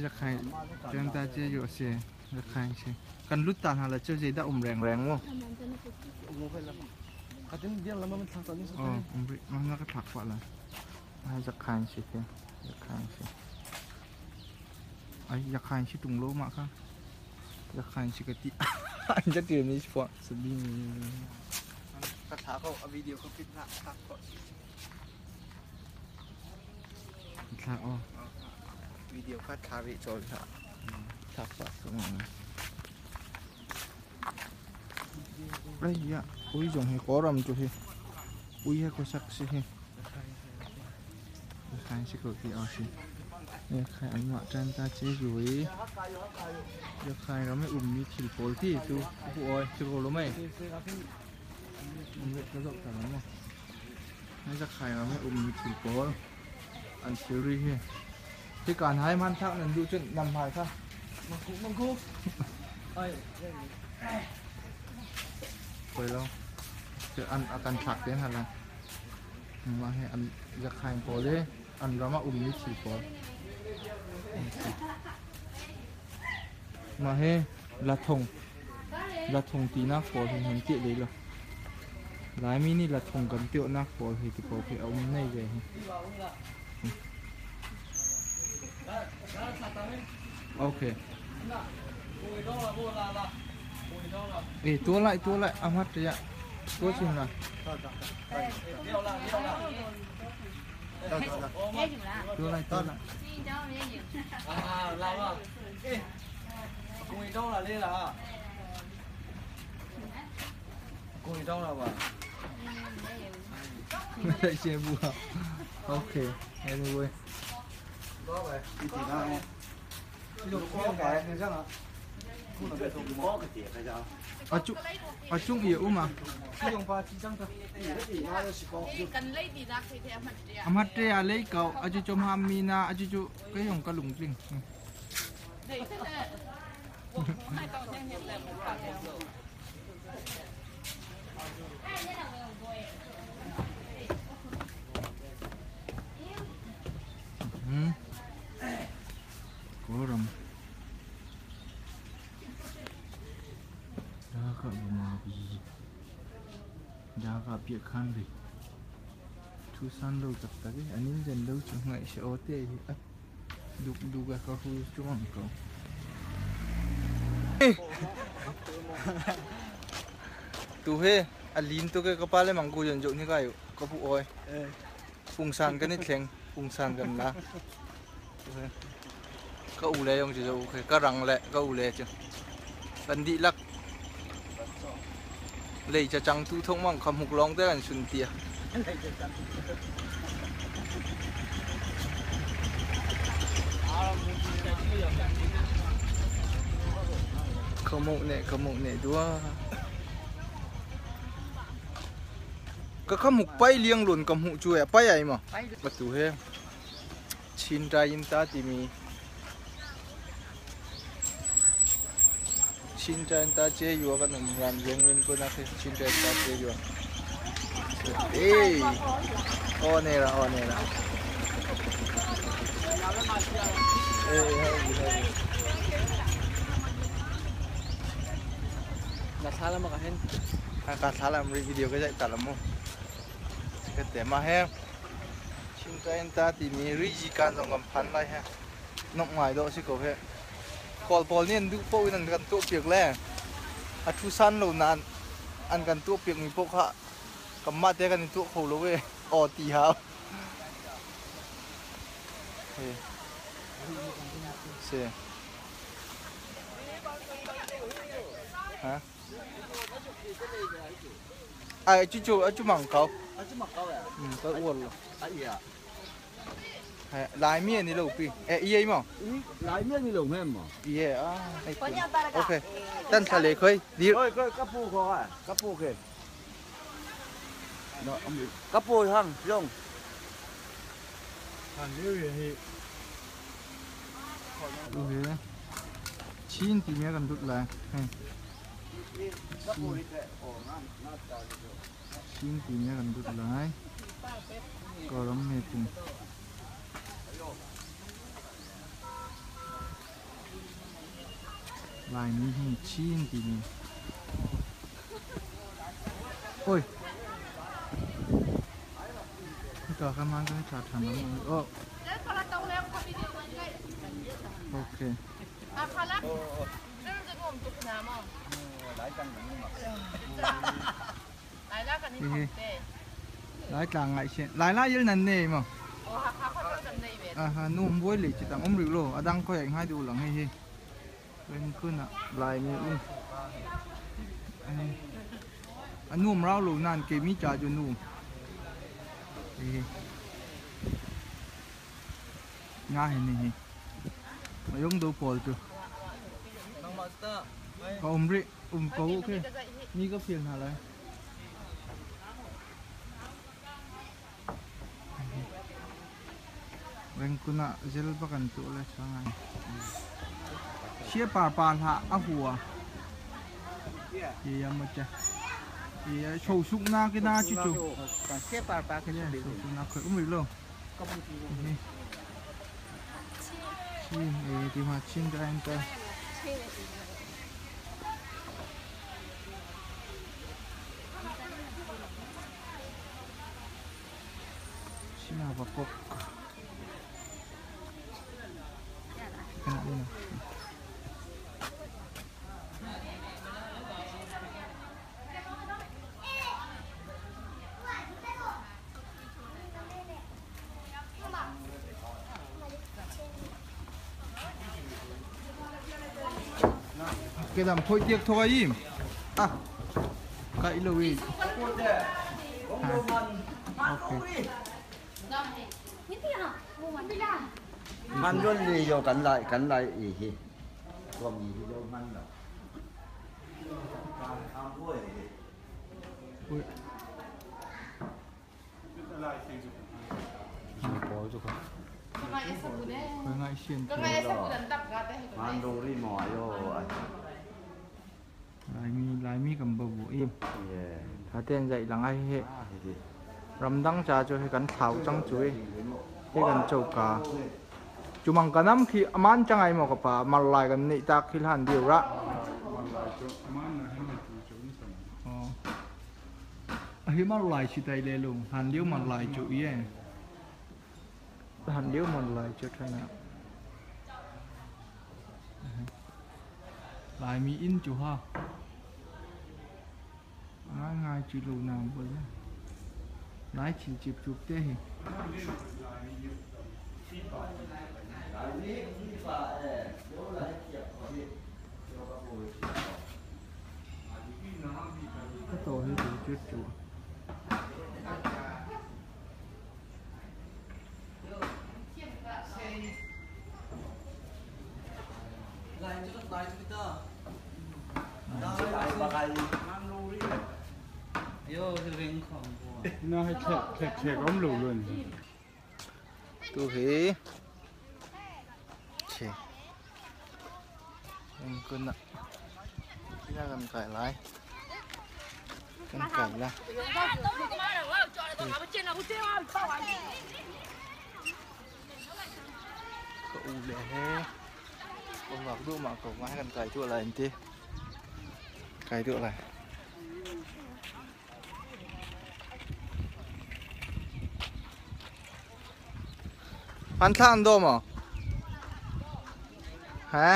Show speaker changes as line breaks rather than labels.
จะใครเจ้าตาเจียอยู่เสียจะใครเสียกันลุดตาหาละเจ้าใจได้อมแรงมั้งอ๋อมันน่าจะถักกว่าละให้จะใครเสียจะใครเสียไอ้จะใครชิตุงโลมาค่ะจะใครชิกติอันจะเตรียมนี้เฉพาะสบิงคาถาเขาเอาวิดีโอเขาพิจารณาครับก่อนค่ะอ๋อวิดีโอคาถาวิจารณ์ค่ะทักษะสมองไอ้ยะอุ้ยจงให้ขอรำจุให้อุ้ยให้เขาสักสิให้ใครสิเขาที่เอาสิเนี่ยใครอันว่าจันตาเจยุยเดี๋ยวใครเราไม่อุ้มมีถิ่นโผล่ที่ดูผู้อ้อยจะโกรู้ไหมมันเล็กกระโดดแต่ละมั้งนี่จะใครเราไม่อุ้มมีถิ่นโผล่อันเชอรี่ที่การให้มันทักนั่นดูจนนำหายค่ะมังคุเอ้ยไปแล้วเจออันอาการถักเด้งหันละมาให้อันจะใครโผล่เลยอันเรามาอุ้มมีถิ่นโผล่มาให้ละทงตีนักโผล่เห็นเจี๊ยเลยหรอหลายมินิละทงกันเตี้ยนักโผล่เห็นที่โผล่เพื่อเอาไม่เลยโอเคตัวไรอามัดจะตัวชิมละตัวไร公益到了来了，公益到了吧？先不好 ，OK， anyway。多呗，你听他呢？这种光改那啥了？不能别说光个点那啥。中也有嘛？这种把几张的，阿妈这样来搞，阿就做哈密呐，阿就做这种个龙井。Koram. Jaga bumabi. Jaga piakan deh. Tusan lo tak tadi. Anin jen lo cuma isote. Duga kau cuma kau. Tu he, alin tu ke kepala mangku jonjok ni kayu, kapu oi. Pungsan kan ni ceng, pungsan kan lah. Kau ulai yang jauh, kerang le, kau ulai je. Bandi lak. Lei cacang tu thong mang kamuk long tu kan suntia. Kamuk ne dua. Cái kamuk bay liang luôn kamuk chui à bay ai mà. Bắt tu he. Chin ra in ta timi. Chin ra in ta chơi vừa cái nằm làm riêng lên cô na cái chin ra in ta chơi vừa. Ê, o này là. Ê, nggak salah makahin nggak salah video cái dạy tả lắm không cái tema mà he cinta enta thì mi rijikan trong cầm phán lại ha nọng ngoài độ sẽ có he call nên du po nên cần tụ việc lẽ à thu san lâu nàn ăn cần tụ việc mình po hạ cầm mát thế cần tụ khẩu lâu về ở tì hào xe hả ai chú mảng câu tôi uổng rồi lái miên đi lâu pi ấy mà
lái miên đi lâu em mà
ok tân xả lệ khơi đi
ơi cắp phu có à cắp phu kìa cắp phu hăng không
hàng nhiêu vậy chín thì nghe cần đút lại chín thì nghe cần đút lại có lắm nghe cùng ลายนี้ให้ชี้นทีนี้โอ้ยต่อกันมาก็จัดทันแล้วโอ้โอเคหลายกลางไงเช่นหลายล่าเยอะนั่นเองมั้งนุ่มบ้วยหลีจิตตังอมริโลอดังก็อยากให้ดูหลังให้เป็นขึ้นอ่ะลายมีอันนุ่มเราหลูนั่นเกมิจ่าจนนุ่มง่ายนี่มายงดูปอลจูก็อมริก็โอเคนี่ก็เพียงอะไรเรื่องคุณน่ะเจลประกันตัวเลยช่างไงเชี่ยป่าหาอาหัวยี่ยมมากจ้ะยี่โชว์สุกนากินาชิจูเชี่ยป่าเนี่ยโชว์สุกนาเคยอุ้มหรือลงชิมที่มาชิมกันเถอะชิมอะไรก็ขนาดนี้นะcái đầm thôi tiếc thôi im à cái lui
มันรุ่นนี้โยกันไหลอีกทีก็มีที่โยมันหรอกทำด้วยโอ้ยจุกคนง่ายเชียนมันดูรีมอยโย่ลายมีกับบัวอิ่มถ้าเต้นใจหลังไอ้เฮรำดังจ่าจะให้กันเท้าจังจุ้ยให้กันโจกาจุมังกันน้ำขี้มันจังไงหมอกป่ามาลายกันนี่ตาขี้หันเดียวละอ๋อเฮ้ยมาลายชิดายเลยลุงหันเดียวมาลายจุ้ยหันเดียวมาลายจุดขนาดลายมีอินจุฮะง่ายจีลูนามไปเลยลายจีจิบจุบเต้ก็โตให้ดูจุดจุลายจุดลายจุดต่อลายบางโย่คือเรื่องของบัวน่าให้แขกอ้อมหลูเลยดูสิเชยังกุนอ่ะที่น่ากันไก่ไรกันไก่ละก็อูเล่เฮ้ผมหลักดูมาก็มาให้กันไก่ตัวอะไรนี่ไก่ตัวอะไรพันท่านโดมเหรอฮะ